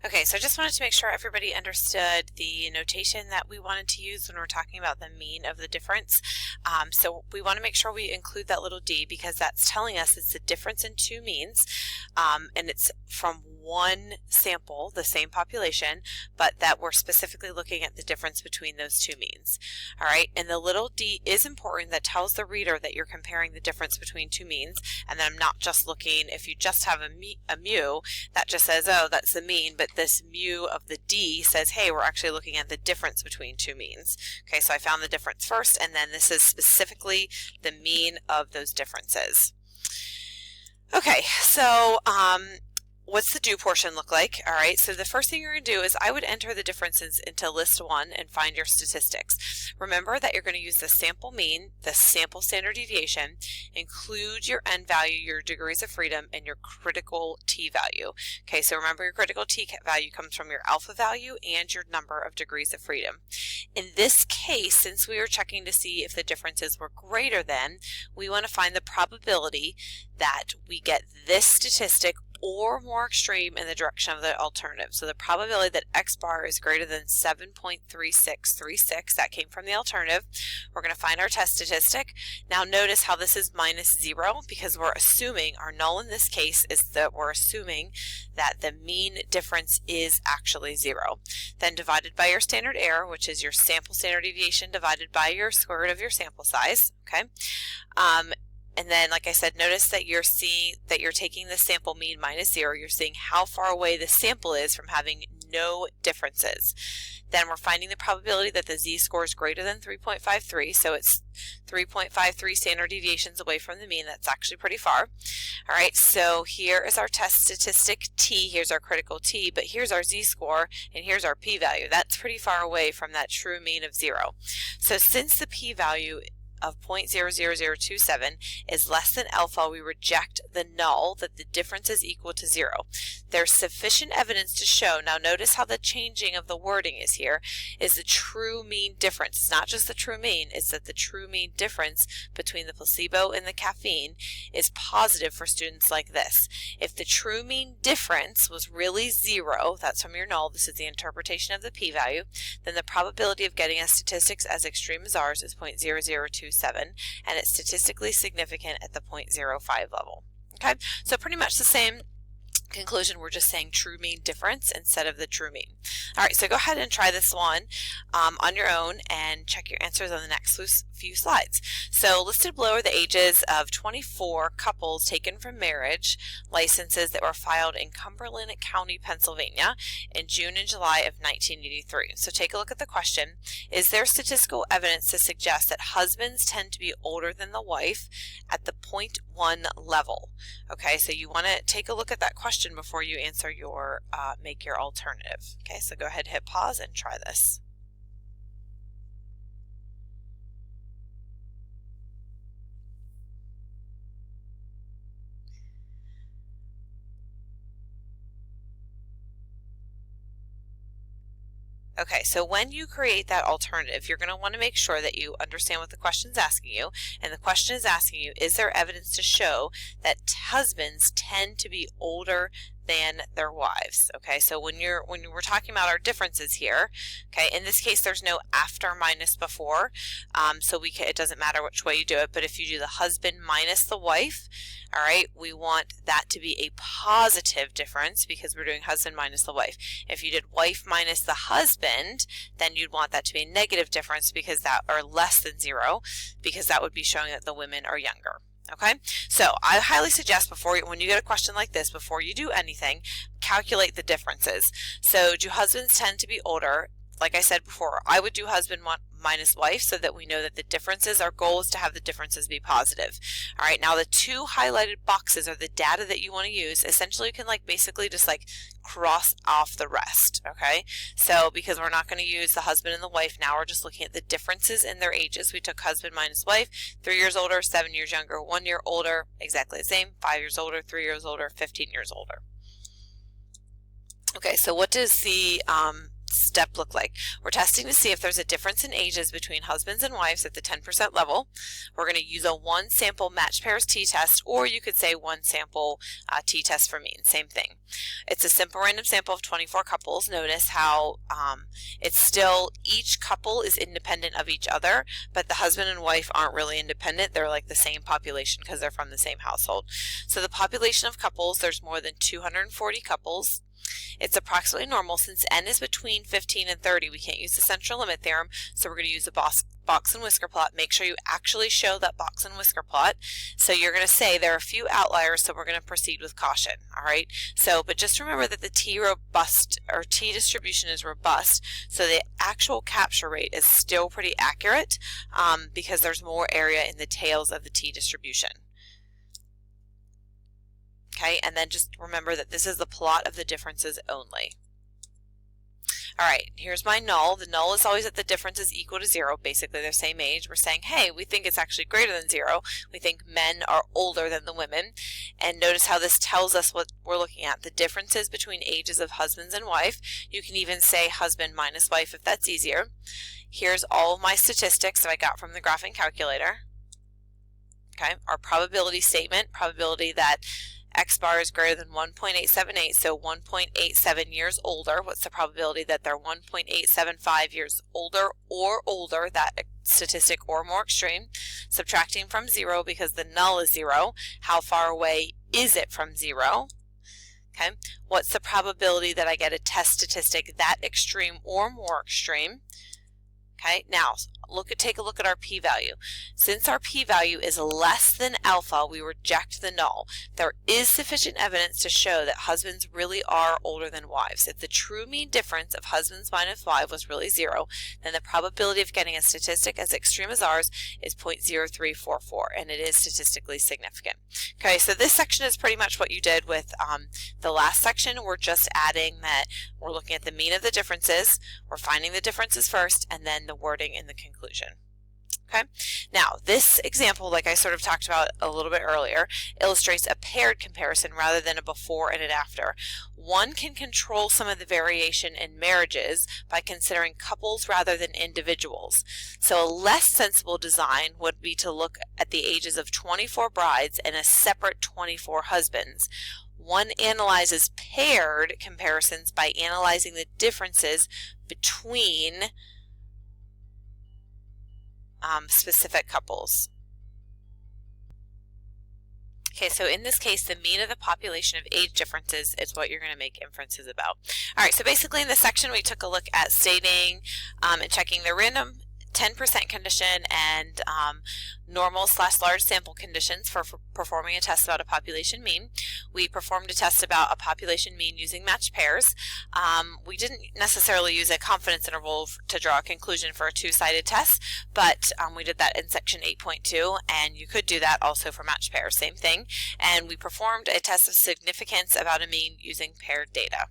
Okay, so I just wanted to make sure everybody understood the notation that we wanted to use when we're talking about the mean of the difference. So we want to make sure we include that little d because that's telling us it's the difference in two means, and it's from one sample, the same population, but that we're specifically looking at the difference between those two means. All right, and the little d is important. That tells the reader that you're comparing the difference between two means, and then I'm not just looking, if you just have a mu, that just says, oh, that's the mean, but this mu of the d says, hey, we're actually looking at the difference between two means. Okay, so I found the difference first, and then this is specifically the mean of those differences. Okay, so what's the do portion look like? All right, so the first thing you're going to do is I would enter the differences into list one and find your statistics. Remember that you're going to use the sample mean, the sample standard deviation, include your n value, your degrees of freedom, and your critical t value. Okay, so remember your critical t value comes from your alpha value and your number of degrees of freedom. In this case, since we were checking to see if the differences were greater than, we want to find the probability that we get this statistic or more extreme in the direction of the alternative. So the probability that x bar is greater than 7.3636, that came from the alternative. We're going to find our test statistic. Now notice how this is minus 0 because we're assuming, our null in this case is that we're assuming that the mean difference is actually 0. Then divided by your standard error, which is your sample standard deviation divided by your square root of your sample size. Okay. And then, like I said, notice that you're taking the sample mean minus 0. You're seeing how far away the sample is from having no differences. Then we're finding the probability that the z-score is greater than 3.53, so it's 3.53 standard deviations away from the mean. That's actually pretty far. All right, so here is our test statistic t, here's our critical t, but here's our z-score, and here's our p-value. That's pretty far away from that true mean of 0. So since the p-value of 0.00027 is less than alpha, we reject the null that the difference is equal to 0. There's sufficient evidence to show, now notice how the changing of the wording is here, is the true mean difference. It's not just the true mean, it's that the true mean difference between the placebo and the caffeine is positive for students like this. If the true mean difference was really 0, that's from your null, this is the interpretation of the p-value, then the probability of getting a statistics as extreme as ours is 0.0027, and it's statistically significant at the 0.05 level. Okay, so pretty much the same conclusion, we're just saying true mean difference instead of the true mean. All right, so go ahead and try this one on your own and check your answers on the next few slides. So listed below are the ages of 24 couples taken from marriage licenses that were filed in Cumberland County, Pennsylvania in June and July of 1983. So take a look at the question. Is there statistical evidence to suggest that husbands tend to be older than the wife at the 0.1 level? Okay, so you want to take a look at that question before you answer your make your alternative. Okay, so go ahead, hit pause and try this. Okay, so when you create that alternative, you're going to want to make sure that you understand what the question is asking you. And the question is asking you, is there evidence to show that husbands tend to be older than their wives? Okay, so when we're talking about our differences here, okay, in this case there's no after minus before, so it doesn't matter which way you do it, but if you do the husband minus the wife, all right, we want that to be a positive difference because we're doing husband minus the wife. If you did wife minus the husband, then you'd want that to be a negative difference because that, or less than 0, because that would be showing that the women are younger. Okay, so I highly suggest when you get a question like this, before you do anything, calculate the differences. So do husbands tend to be older? Like I said before, I would do husband minus wife so that we know that the differences, our goal is to have the differences be positive. All right, now the two highlighted boxes are the data that you want to use. Essentially, you can basically just cross off the rest. Okay, so because we're not going to use the husband and the wife now, we're just looking at the differences in their ages. We took husband minus wife, 3 years older, 7 years younger, 1 year older, exactly the same, 5 years older, 3 years older, 15 years older. Okay, so what does the step look like? We're testing to see if there's a difference in ages between husbands and wives at the 10% level. We're going to use a one sample matched pairs t-test, or you could say one sample t-test for mean, same thing. It's a simple random sample of 24 couples. Notice how it's still, each couple is independent of each other, but the husband and wife aren't really independent. They're like the same population because they're from the same household. So the population of couples, there's more than 240 couples. It's approximately normal. Since n is between 15 and 30, we can't use the central limit theorem, so we're going to use a box and whisker plot. Make sure you actually show that box and whisker plot. So you're going to say there are a few outliers, so we're going to proceed with caution. All right. So, but just remember that the T distribution is robust, so the actual capture rate is still pretty accurate because there's more area in the tails of the T distribution. Okay, and then just remember that this is the plot of the differences only. All right, here's my null. The null is always that the difference is equal to 0. Basically, they're same age. We're saying, hey, we think it's actually greater than 0. We think men are older than the women. And notice how this tells us what we're looking at, the differences between ages of husbands and wife. You can even say husband minus wife if that's easier. Here's all of my statistics that I got from the graphing calculator. Okay, our probability statement, probability that X bar is greater than 1.878, so 1.87 years older. What's the probability that they're 1.875 years older or older, that statistic or more extreme? Subtracting from 0 because the null is 0. How far away is it from 0? Okay. What's the probability that I get a test statistic that extreme or more extreme? Okay, now take a look at our p-value. Since our p-value is less than alpha, we reject the null. There is sufficient evidence to show that husbands really are older than wives. If the true mean difference of husbands minus wives was really 0, then the probability of getting a statistic as extreme as ours is 0.0344, and it is statistically significant. Okay, so this section is pretty much what you did with the last section. We're just adding that we're looking at the mean of the differences, we're finding the differences first, and then the wording in the conclusion. Okay, now this example, like I sort of talked about a little bit earlier, illustrates a paired comparison rather than a before and an after. One can control some of the variation in marriages by considering couples rather than individuals. So a less sensible design would be to look at the ages of 24 brides and a separate 24 husbands. One analyzes paired comparisons by analyzing the differences between specific couples. Okay, so in this case, the mean of the population of age differences is what you're going to make inferences about. All right, so basically in this section, we took a look at stating and checking the random 10% condition and normal/large sample conditions for performing a test about a population mean. We performed a test about a population mean using matched pairs. We didn't necessarily use a confidence interval to draw a conclusion for a two-sided test, but we did that in section 8.2, and you could do that also for matched pairs, same thing. And we performed a test of significance about a mean using paired data.